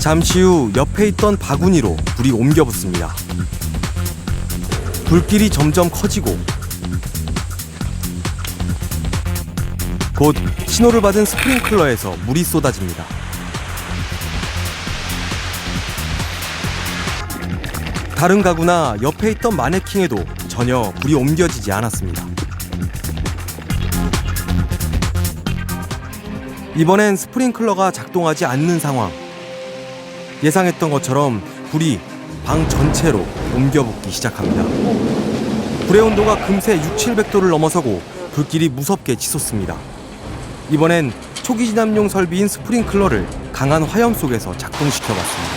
잠시 후 옆에 있던 바구니로 불이 옮겨 붙습니다. 불길이 점점 커지고 곧 신호를 받은 스프링클러에서 물이 쏟아집니다. 다른 가구나 옆에 있던 마네킹에도 전혀 불이 옮겨지지 않았습니다. 이번엔 스프링클러가 작동하지 않는 상황. 예상했던 것처럼 불이 방 전체로 옮겨붙기 시작합니다. 불의 온도가 금세 600~700도를 넘어서고 불길이 무섭게 치솟습니다. 이번엔 초기 진압용 설비인 스프링클러를 강한 화염 속에서 작동시켜봤습니다.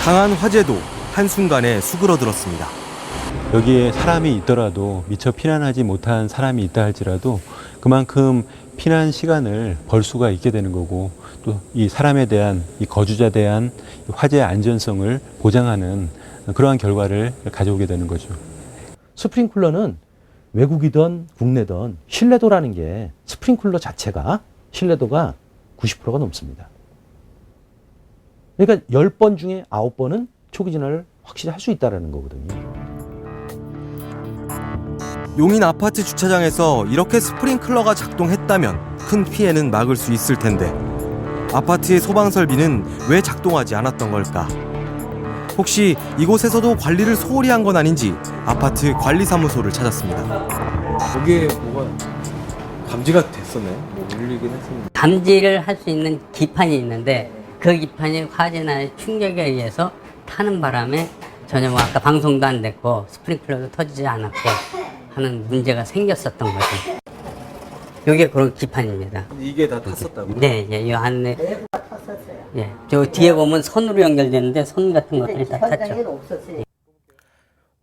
강한 화재도 한순간에 수그러들었습니다. 여기에 사람이 있더라도 미처 피난하지 못한 사람이 있다 할지라도 그만큼 피난 시간을 벌 수가 있게 되는 거고, 또 이 사람에 대한, 이 거주자에 대한 화재 안전성을 보장하는 그러한 결과를 가져오게 되는 거죠. 스프링클러는 외국이든 국내든 신뢰도라는 게 스프링클러 자체가 신뢰도가 90%가 넘습니다. 그러니까 10번 중에 9번은 초기 진화를 확실히 할 수 있다는 거거든요. 용인 아파트 주차장에서 이렇게 스프링클러가 작동했다면 큰 피해는 막을 수 있을 텐데 아파트의 소방 설비는 왜 작동하지 않았던 걸까? 혹시 이곳에서도 관리를 소홀히 한 건 아닌지 아파트 관리사무소를 찾았습니다. 거기에 뭐가 감지가 됐었나요? 뭐 울리긴 했었는데. 감지를 할 수 있는 기판이 있는데 그 기판이 화재나 충격에 의해서 타는 바람에 전혀 뭐 아까 방송도 안 됐고 스프링클러도 터지지 않았고 하는 문제가 생겼었던 거죠. 이게 그런 기판입니다. 이게 다 탔었다고? 네, 예, 이 안에. 예, 저 뒤에 보면 선으로 연결되는데 선 같은 것들이 다 탔죠.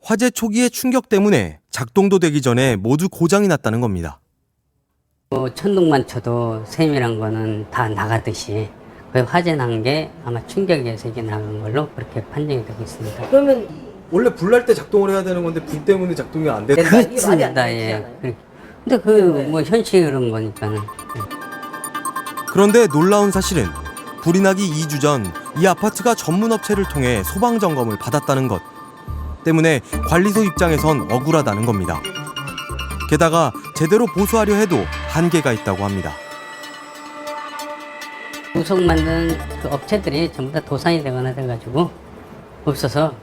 화재 초기의 충격 때문에 작동도 되기 전에 모두 고장이 났다는 겁니다. 천둥만 쳐도 세밀한 거는 다 나가듯이 그 화재 난 게 아마 충격에 의해서 이게 나간 걸로 그렇게 판정이 되고 있습니다. 그러면 원래 불 날 때 작동을 해야 되는 건데 불 때문에 작동이 안 됐다. 그렇습니다. 예. 근데 그 뭐 현실이 그런 거니까는. 그런데 놀라운 사실은 불이 나기 2주 전 이 아파트가 전문 업체를 통해 소방 점검을 받았다는 것 때문에 관리소 입장에선 억울하다는 겁니다. 게다가 제대로 보수하려 해도 한계가 있다고 합니다. 구석 만드는 그 업체들이 전부 다 도산이 되거나 돼가지고 없어서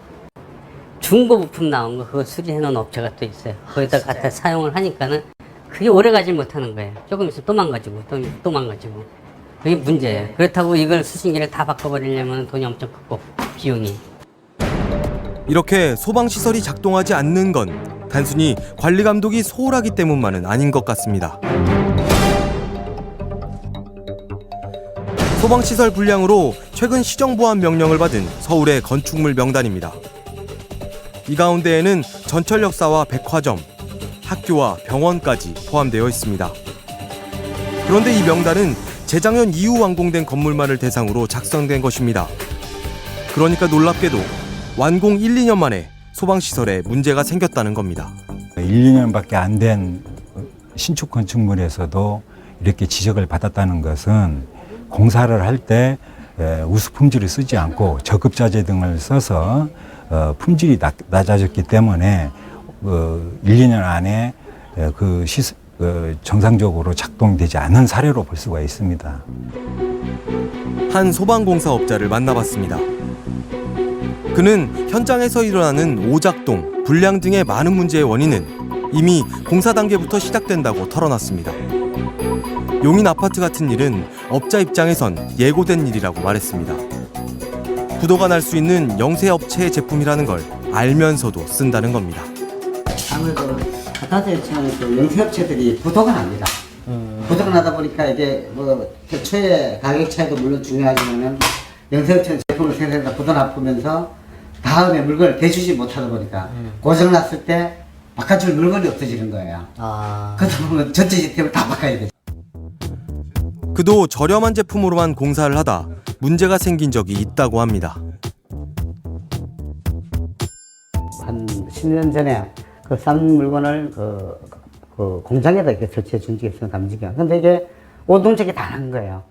중고 부품 나온 거 그거 수리해 놓은 업체가 또 있어요. 거기다 갖다 사용을 하니까는 그게 오래 가지 못하는 거예요. 조금 있으면 또 망가지고 또 망가지고 그게 문제예요. 그렇다고 이걸 수신기를 다 바꿔버리려면 돈이 엄청 크고 비용이. 이렇게 소방시설이 작동하지 않는 건 단순히 관리 감독이 소홀하기 때문만은 아닌 것 같습니다. 소방시설 불량으로 최근 시정보안 명령을 받은 서울의 건축물 명단입니다. 이 가운데에는 전철역사와 백화점, 학교와 병원까지 포함되어 있습니다. 그런데 이 명단은 재작년 이후 완공된 건물만을 대상으로 작성된 것입니다. 그러니까 놀랍게도 완공 1~2년 만에 소방시설에 문제가 생겼다는 겁니다. 1~2년밖에 안 된 신축 건축물에서도 이렇게 지적을 받았다는 것은 공사를 할 때 우수 품질을 쓰지 않고 저급자재 등을 써서 품질이 낮아졌기 때문에 1~2년 안에 정상적으로 작동되지 않은 사례로 볼 수가 있습니다. 한 소방공사업자를 만나봤습니다. 그는 현장에서 일어나는 오작동, 불량 등의 많은 문제의 원인은 이미 공사 단계부터 시작된다고 털어놨습니다. 용인 아파트 같은 일은 업자 입장에선 예고된 일이라고 말했습니다. 부도가 날 수 있는 영세 업체의 제품이라는 걸 알면서도 쓴다는 겁니다. 아무래도 아파트 그 영세업체들이 부도가 납니다. 부도가 나다 보니까 이게 뭐 최초의 가격 차이도 물론 중요하지만은 영세업체는 제품을 생산해서 부도 나쁘면서 다음에 물건을 대주지 못하다 보니까 고장 났을 때 바꿔줄 물건이 없어지는 거예요. 그러다 보면 전체 시스템을 다 바꿔야 되죠. 그도 저렴한 제품으로만 공사를 하다 문제가 생긴 적이 있다고 합니다. 한 10년 전에 그 싼 물건을 그 공장에다 이렇게 설치해 준 적이 있어요, 감지기가. 근데 이게 온 동작이 다 난 거예요.